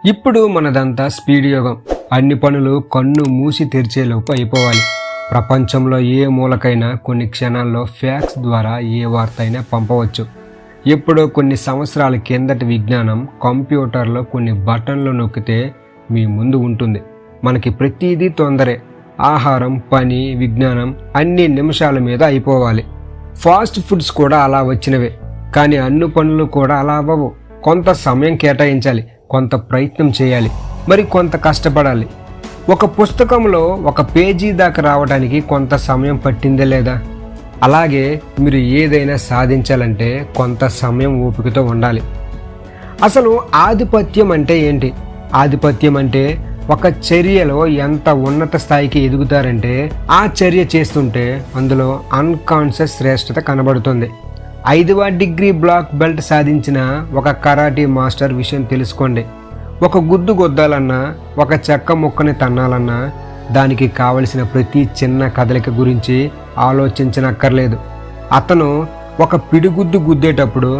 ఇప్పుడు మనదంతా స్పీడ్ యుగం. అన్ని పనులు కన్ను మూసి తెరిచేలోపు అయిపోవాలి. ప్రపంచంలో ఏ మూలకైనా కొన్ని క్షణాల్లో ఫ్యాక్స్ ద్వారా ఏ వార్త అయినా పంపవచ్చు. ఎప్పుడో కొన్ని సంవత్సరాల కిందటి విజ్ఞానం కంప్యూటర్లో కొన్ని బటన్లు నొక్కితే మీ ముందు ఉంటుంది. మనకి ప్రతిదీ తొందరే. ఆహారం, పని, విజ్ఞానం అన్ని నిమిషాల మీద అయిపోవాలి. ఫాస్ట్ ఫుడ్స్ కూడా అలా వచ్చినవే. కానీ అన్ని పనులు కూడా అలా అవ్వవు. కొంత సమయం కేటాయించాలి, కొంత ప్రయత్నం చేయాలి, మరి కొంత కష్టపడాలి. ఒక పుస్తకంలో ఒక పేజీ దాకా రావడానికి కొంత సమయం పట్టిందే లేదా? అలాగే మీరు ఏదైనా సాధించాలంటే కొంత సమయం ఓపికతో ఉండాలి. అసలు ఆధిపత్యం అంటే ఏంటి? ఆధిపత్యం అంటే ఒక చర్యలో ఎంత ఉన్నత స్థాయికి ఎదుగుతారంటే ఆ చర్య చేస్తుంటే అందులో అన్కాన్షియస్ శ్రేష్టత కనబడుతుంది. 5వ డిగ్రీ బ్లాక్ బెల్ట్ సాధించిన ఒక కరాటీ మాస్టర్ విషయం తెలుసుకోండి. ఒక గుద్దు గొద్దాలన్నా, ఒక చెక్క ముక్కని తన్నాలన్నా దానికి కావలసిన ప్రతి చిన్న కదలిక గురించి ఆలోచించనక్కర్లేదు. అతను ఒక పిడిగుద్దు గుద్దేటప్పుడు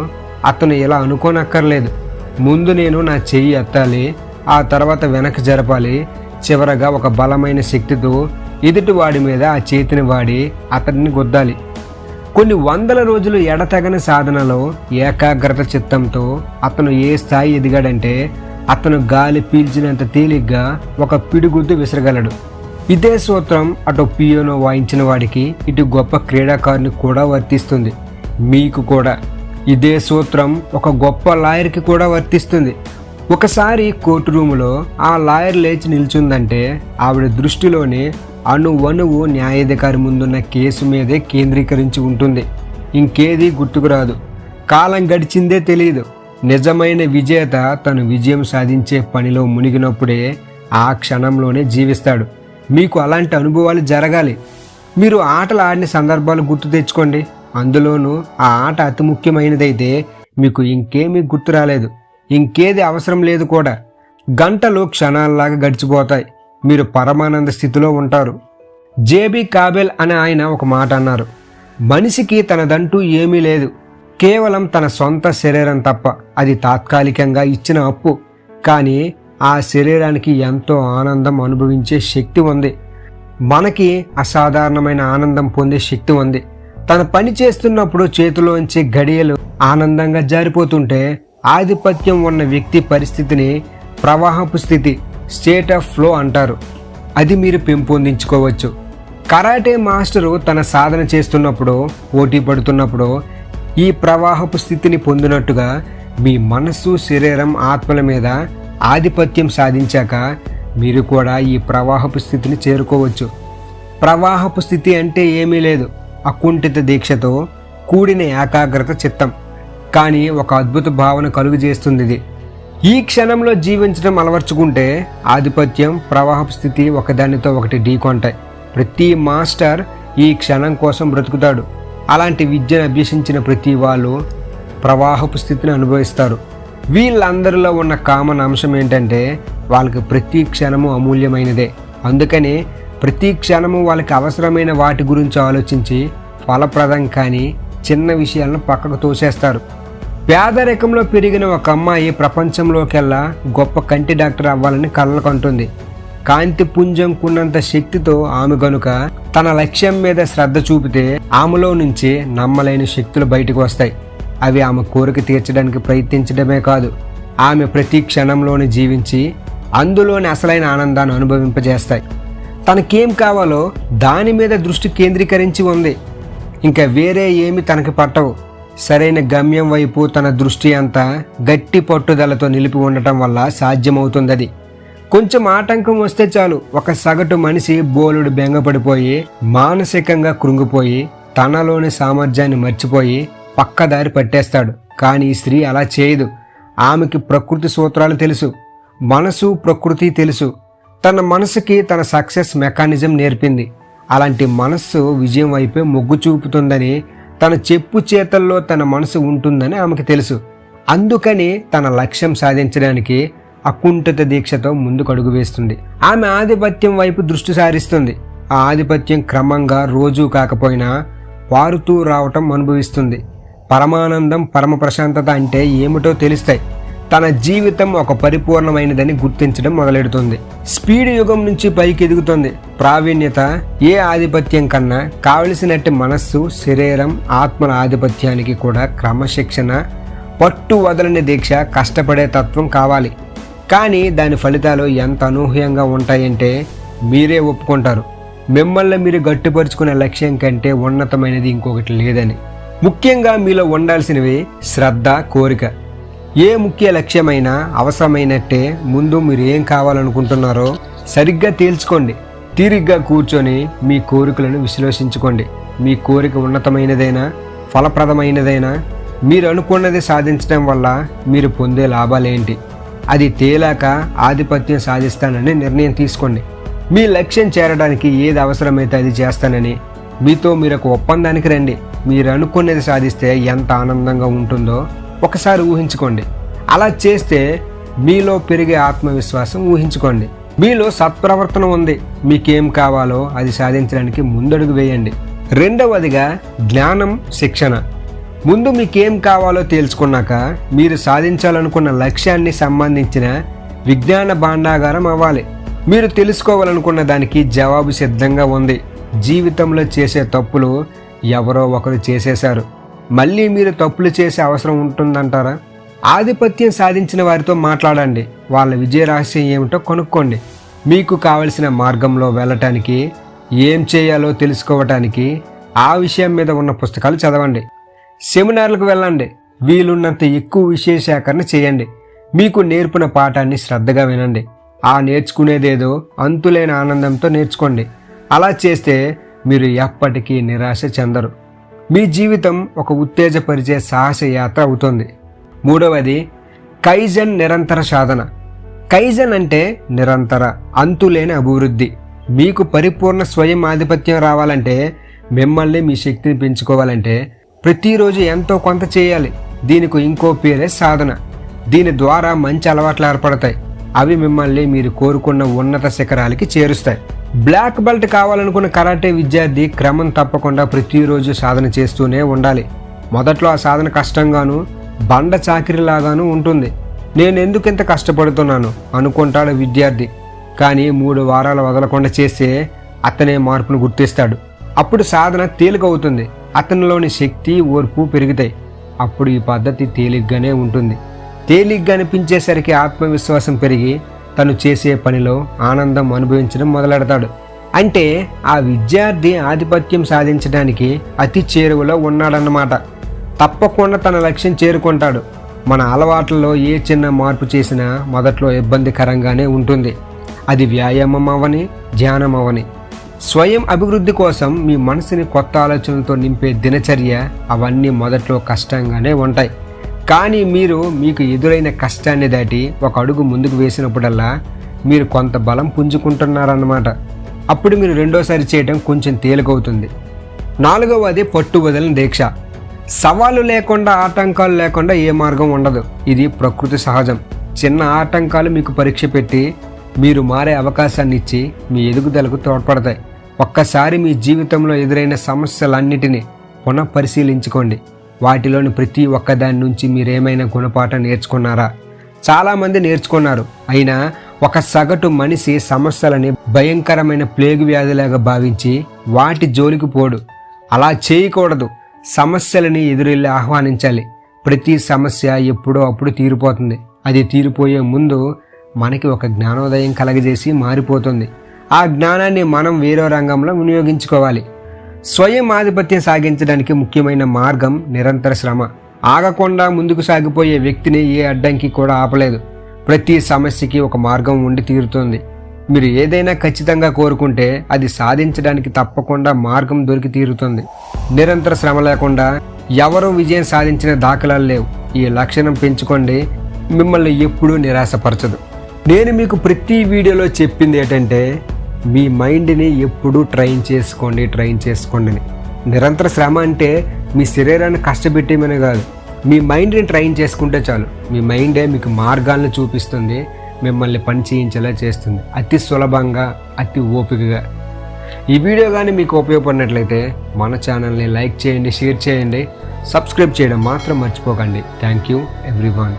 అతను ఇలా అనుకోనక్కర్లేదు. ముందు నేను నా చెయ్యి ఎత్తాలి, ఆ తర్వాత వెనక్కి జరపాలి, చివరగా ఒక బలమైన శక్తితో ఎదుటి వాడి మీద ఆ చేతిని వాడి అతడిని గుద్దాలి. కొన్ని వందల రోజులు ఎడతెగని సాధనలో ఏకాగ్రత చిత్తంతో అతను ఏ స్థాయి ఎదిగాడంటే అతను గాలి పీల్చినంత తేలిగ్గా ఒక పిడిగుద్దు విసరగలడు. ఇదే సూత్రం అటు పియానో వాయించిన వాడికి, ఇటు గొప్ప క్రీడాకారునికి కూడా వర్తిస్తుంది. మీకు కూడా ఇదే సూత్రం ఒక గొప్ప లాయర్కి కూడా వర్తిస్తుంది. ఒకసారి కోర్టు రూములో ఆ లాయర్ లేచి నిల్చుందంటే ఆవిడ దృష్టిలోని అణువణువు న్యాయాధికారి ముందున్న కేసు మీదే కేంద్రీకరించి ఉంటుంది. ఇంకేదీ గుర్తుకురాదు. కాలం గడిచిందే తెలియదు. నిజమైన విజేత తను విజయం సాధించే పనిలో మునిగినప్పుడే ఆ క్షణంలోనే జీవిస్తాడు. మీకు అలాంటి అనుభవాలు జరగాలి. మీరు ఆటలు ఆడిన సందర్భాలు గుర్తు తెచ్చుకోండి. అందులోనూ ఆ ఆట అతి ముఖ్యమైనదైతే మీకు ఇంకేమీ గుర్తు రాలేదు, ఇంకేది అవసరం లేదు కూడా. గంటలు క్షణాల్లాగా గడిచిపోతాయి. మీరు పరమానంద స్థితిలో ఉంటారు. జేబీ కాబెల్ అనే ఆయన ఒక మాట అన్నారు. మనిషికి తనదంటూ ఏమీ లేదు, కేవలం తన సొంత శరీరం తప్ప. అది తాత్కాలికంగా ఇచ్చిన అప్పు. కానీ ఆ శరీరానికి ఎంతో ఆనందం అనుభవించే శక్తి ఉంది. మనకి అసాధారణమైన ఆనందం పొందే శక్తి ఉంది. తన పని చేస్తున్నప్పుడు చేతిలోంచి గడియలు ఆనందంగా జారిపోతుంటే ఆధిపత్యం ఉన్న వ్యక్తి పరిస్థితిని ప్రవాహపు స్థితి, స్టేట్ ఆఫ్ ఫ్లో అంటారు. అది మీరు పెంపొందించుకోవచ్చు. కరాటే మాస్టరు తన సాధన చేస్తున్నప్పుడు, పోటీ పడుతున్నప్పుడు ఈ ప్రవాహపు స్థితిని పొందినట్టుగా మీ మనస్సు, శరీరం, ఆత్మల మీద ఆధిపత్యం సాధించాక మీరు కూడా ఈ ప్రవాహపు స్థితిని చేరుకోవచ్చు. ప్రవాహపు స్థితి అంటే ఏమీ లేదు, అకుంఠిత దీక్షతో కూడిన ఏకాగ్రత చిత్తం. కానీ ఒక అద్భుత భావన కలుగు చేస్తుంది ఇది. ఈ క్షణంలో జీవించడం అలవర్చుకుంటే ఆధిపత్యం, ప్రవాహపు స్థితి ఒకదానితో ఒకటి ఢీకొంటాయి. ప్రతి మాస్టర్ ఈ క్షణం కోసం బ్రతుకుతాడు. అలాంటి విద్యను అభ్యసించిన ప్రతి వాళ్ళు ప్రవాహపు స్థితిని అనుభవిస్తారు. వీళ్ళందరిలో ఉన్న కామన్ అంశం ఏంటంటే వాళ్ళకి ప్రతి క్షణము అమూల్యమైనదే. అందుకని ప్రతి క్షణము వాళ్ళకి అవసరమైన వాటి గురించి ఆలోచించి ఫలప్రదం కానీ చిన్న విషయాలను పక్కకు తోసేస్తారు. పేదరికంలో పెరిగిన ఒక అమ్మాయి ప్రపంచంలోకెల్లా గొప్ప కంటి డాక్టర్ అవ్వాలని కలలు కంటుంది. కాంతి పుంజంకున్నంత శక్తితో ఆమె గనుక తన లక్ష్యం మీద శ్రద్ధ చూపితే ఆమెలో నుంచి నమ్మలేని శక్తులు బయటకు వస్తాయి. అవి ఆమె కోరిక తీర్చడానికి ప్రయత్నించడమే కాదు, ఆమె ప్రతి క్షణంలోని జీవించి అందులోని అసలైన ఆనందాన్ని అనుభవింపజేస్తాయి. తనకేం కావాలో దాని మీద దృష్టి కేంద్రీకరించి ఉంది. ఇంకా వేరే ఏమి తనకి పట్టవు. సరైన గమ్యం వైపు తన దృష్టి అంతా గట్టి పట్టుదలతో నిలిపి ఉండటం వల్ల సాధ్యమవుతుంది. అది కొంచెం ఆటంకం వస్తే చాలు, ఒక సగటు మనిషి బోలుడు బెంగపడిపోయి మానసికంగా కృంగిపోయి తనలోని సామర్థ్యాన్ని మర్చిపోయి పక్కదారి పట్టేస్తాడు. కానీ ఈ స్త్రీ అలా చేయదు. ఆమెకి ప్రకృతి సూత్రాలు తెలుసు, మనసు ప్రకృతి తెలుసు. తన మనసుకి తన సక్సెస్ మెకానిజం నేర్పింది. అలాంటి మనస్సు విజయం వైపే మొగ్గు చూపుతుందని, తన చెప్పు చేతల్లో తన మనసు ఉంటుందని ఆమెకు తెలుసు. అందుకని తన లక్ష్యం సాధించడానికి అకుంఠిత దీక్షతో ముందుకు అడుగు వేస్తుంది. ఆమె ఆధిపత్యం వైపు దృష్టి సారిస్తుంది. ఆ ఆధిపత్యం క్రమంగా రోజూ కాకపోయినా పారుతూ రావటం అనుభవిస్తుంది. పరమానందం, పరమ ప్రశాంతత అంటే ఏమిటో తెలుస్తాయి. తన జీవితం ఒక పరిపూర్ణమైనదని గుర్తించడం మొదలెడుతుంది. స్పీడ్ యుగం నుంచి పైకి ఎదుగుతుంది. ప్రావీణ్యత ఏ ఆధిపత్యం కన్నా కావలసినట్టు మనస్సు, శరీరం, ఆత్మల ఆధిపత్యానికి కూడా క్రమశిక్షణ, పట్టు వదలని దీక్ష, కష్టపడే తత్వం కావాలి. కానీ దాని ఫలితాలు ఎంత అనూహ్యంగా ఉంటాయంటే మీరే ఒప్పుకుంటారు. మిమ్మల్ని మీరు గట్టిపరుచుకునే లక్ష్యం కంటే ఉన్నతమైనది ఇంకొకటి లేదని. ముఖ్యంగా మీలో ఉండాల్సినవి శ్రద్ధ, కోరిక. ఏ ముఖ్య లక్ష్యమైనా అవసరమైనట్టే ముందు మీరు ఏం కావాలనుకుంటున్నారో సరిగ్గా తేల్చుకోండి. తీరిగ్గా కూర్చొని మీ కోరికలను విశ్లేషించుకోండి. మీ కోరిక ఉన్నతమైనదైనా, ఫలప్రదమైనదైనా, మీరు అనుకున్నది సాధించడం వల్ల మీరు పొందే లాభాలేంటి, అది తేలాక ఆధిపత్యం సాధిస్తానని నిర్ణయం తీసుకోండి. మీ లక్ష్యం చేరడానికి ఏది అవసరమైతే అది చేస్తానని మీతో మీరు ఒక ఒప్పందానికి రండి. మీరు అనుకున్నది సాధిస్తే ఎంత ఆనందంగా ఉంటుందో ఒకసారి ఊహించుకోండి. అలా చేస్తే మీలో పెరిగే ఆత్మవిశ్వాసం ఊహించుకోండి. మీలో సత్ప్రవర్తన ఉంది. మీకేం కావాలో అది సాధించడానికి ముందడుగు వేయండి. రెండవదిగా జ్ఞానం, శిక్షణ. ముందు మీకేం కావాలో తేల్చుకున్నాక మీరు సాధించాలనుకున్న లక్ష్యాన్ని సంబంధించిన విజ్ఞాన భాండాగారం అవ్వాలి. మీరు తెలుసుకోవాలనుకున్న దానికి జవాబు సిద్ధంగా ఉంది. జీవితంలో చేసే తప్పులు ఎవరో ఒకరు చేసేశారు. మళ్ళీ మీరు తప్పులు చేసే అవసరం ఉంటుందంటారా? ఆధిపత్యం సాధించిన వారితో మాట్లాడండి. వాళ్ళ విజయ రహస్యం ఏమిటో కనుక్కోండి. మీకు కావలసిన మార్గంలో వెళ్ళటానికి, ఏం చేయాలో తెలుసుకోవటానికి ఆ విషయం మీద ఉన్న పుస్తకాలు చదవండి. సెమినార్లకు వెళ్ళండి. వీలున్నంత ఎక్కువ విషయ సేకరణ చేయండి. మీకు నేర్పిన పాఠాన్ని శ్రద్ధగా వినండి. ఆ నేర్చుకునేదేదో అంతులేని ఆనందంతో నేర్చుకోండి. అలా చేస్తే మీరు ఎప్పటికీ నిరాశ చెందరు. మీ జీవితం ఒక ఉత్తేజపరిచే సాహస యాత్ర అవుతుంది. మూడవది కైజన్, నిరంతర సాధన. కైజన్ అంటే నిరంతర, అంతులేని అభివృద్ధి. మీకు పరిపూర్ణ స్వయం ఆధిపత్యం రావాలంటే, మిమ్మల్ని మీ శక్తిని పెంచుకోవాలంటే ప్రతిరోజు ఎంతో కొంత చేయాలి. దీనికి ఇంకో పేరే సాధన. దీని ద్వారా మంచి అలవాట్లు ఏర్పడతాయి. అవి మిమ్మల్ని మీరు కోరుకున్న ఉన్నత శిఖరాలకి చేరుస్తాయి. బ్లాక్ బెల్ట్ కావాలనుకున్న కరాటే విద్యార్థి క్రమం తప్పకుండా ప్రతిరోజు సాధన చేస్తూనే ఉండాలి. మొదట్లో ఆ సాధన కష్టంగాను, బండ చాకిరిలాగాను ఉంటుంది. నేను ఎందుకు ఇంత కష్టపడుతున్నాను అనుకుంటాడు విద్యార్థి. కానీ 3 వారాలు వదలకుండా చేస్తే అతనే మార్పును గుర్తిస్తాడు. అప్పుడు సాధన తేలికవుతుంది. అతనిలోని శక్తి, ఓర్పు పెరుగుతాయి. అప్పుడు ఈ పద్ధతి తేలిగ్గానే ఉంటుంది. తేలిగ్గా అనిపించేసరికి ఆత్మవిశ్వాసం పెరిగి తను చేసే పనిలో ఆనందం అనుభవించడం మొదలెడతాడు. అంటే ఆ విద్యార్థి ఆధిపత్యం సాధించడానికి అతి చేరువలో ఉన్నాడన్నమాట. తప్పకుండా తన లక్ష్యం చేరుకుంటాడు. మన అలవాట్లలో ఏ చిన్న మార్పు చేసినా మొదట్లో ఇబ్బందికరంగానే ఉంటుంది. అది వ్యాయామం అవని, ధ్యానం అవని. స్వయం అభివృద్ధి కోసం మీ మనసుని కొత్త ఆలోచనలతో నింపే దినచర్య, అవన్నీ మొదట్లో కష్టంగానే ఉంటాయి. కానీ మీకు ఎదురైన కష్టాన్ని దాటి ఒక అడుగు ముందుకు వేసినప్పుడల్లా మీరు కొంత బలం పుంజుకుంటున్నారన్నమాట. అప్పుడు మీరు రెండోసారి చేయడం కొంచెం తేలికవుతుంది. నాలుగవది పట్టు వదలని దీక్ష. సవాలు లేకుండా, ఆటంకాలు లేకుండా ఏ మార్గం ఉండదు. ఇది ప్రకృతి సహజం. చిన్న ఆటంకాలు మీకు పరీక్ష పెట్టి మీరు మారే అవకాశాన్ని ఇచ్చి మీ ఎదుగుదలకు తోడ్పడతాయి. ఒక్కసారి మీ జీవితంలో ఎదురైన సమస్యలన్నిటినీ పునఃపరిశీలించుకోండి. వాటిలోని ప్రతి ఒక్కదాని నుంచి మీరేమైనా గుణపాఠం నేర్చుకున్నారా? చాలామంది నేర్చుకున్నారు. అయినా ఒక సగటు మనిషి సమస్యలని భయంకరమైన ప్లేగు వ్యాధిలాగా భావించి వాటి జోలికి పోడు. అలా చేయకూడదు. సమస్యలని ఎదురెళ్ళి ఆహ్వానించాలి. ప్రతి సమస్య ఎప్పుడో అప్పుడు తీరిపోతుంది. అది తీరిపోయే ముందు మనకి ఒక జ్ఞానోదయం కలగజేసి మారిపోతుంది. ఆ జ్ఞానాన్ని మనం వేరే రంగంలో వినియోగించుకోవాలి. స్వయం ఆధిపత్యం సాగించడానికి ముఖ్యమైన మార్గం నిరంతర శ్రమ. ఆగకుండా ముందుకు సాగిపోయే వ్యక్తిని ఏ అడ్డంకి కూడా ఆపలేదు. ప్రతి సమస్యకి ఒక మార్గం ఉండి తీరుతుంది. మీరు ఏదైనా ఖచ్చితంగా కోరుకుంటే అది సాధించడానికి తప్పకుండా మార్గం దొరికి తీరుతుంది. నిరంతర శ్రమ లేకుండా ఎవరూ విజయం సాధించిన దాఖలాలు లేవు. ఈ లక్షణం పెంచుకోండి. మిమ్మల్ని ఎప్పుడూ నిరాశపరచదు. నేను మీకు ప్రతి వీడియోలో చెప్పింది ఏంటంటే, మీ మైండ్ని ఎప్పుడూ ట్రైన్ చేసుకోండి. నిరంతర శ్రమ అంటే మీ శరీరాన్ని కష్టపెట్టేమని కాదు. మీ మైండ్ని ట్రైన్ చేసుకుంటే చాలు. మీ మైండే మీకు మార్గాలను చూపిస్తుంది, మిమ్మల్ని పని చేయించేలా చేస్తుంది. అతి సులభంగా, అతి ఓపికగా. ఈ వీడియో కానీ మీకు ఉపయోగపడినట్లయితే మన ఛానల్ని లైక్ చేయండి, షేర్ చేయండి, సబ్స్క్రైబ్ చేయడం మాత్రం మర్చిపోకండి. Thank you everyone.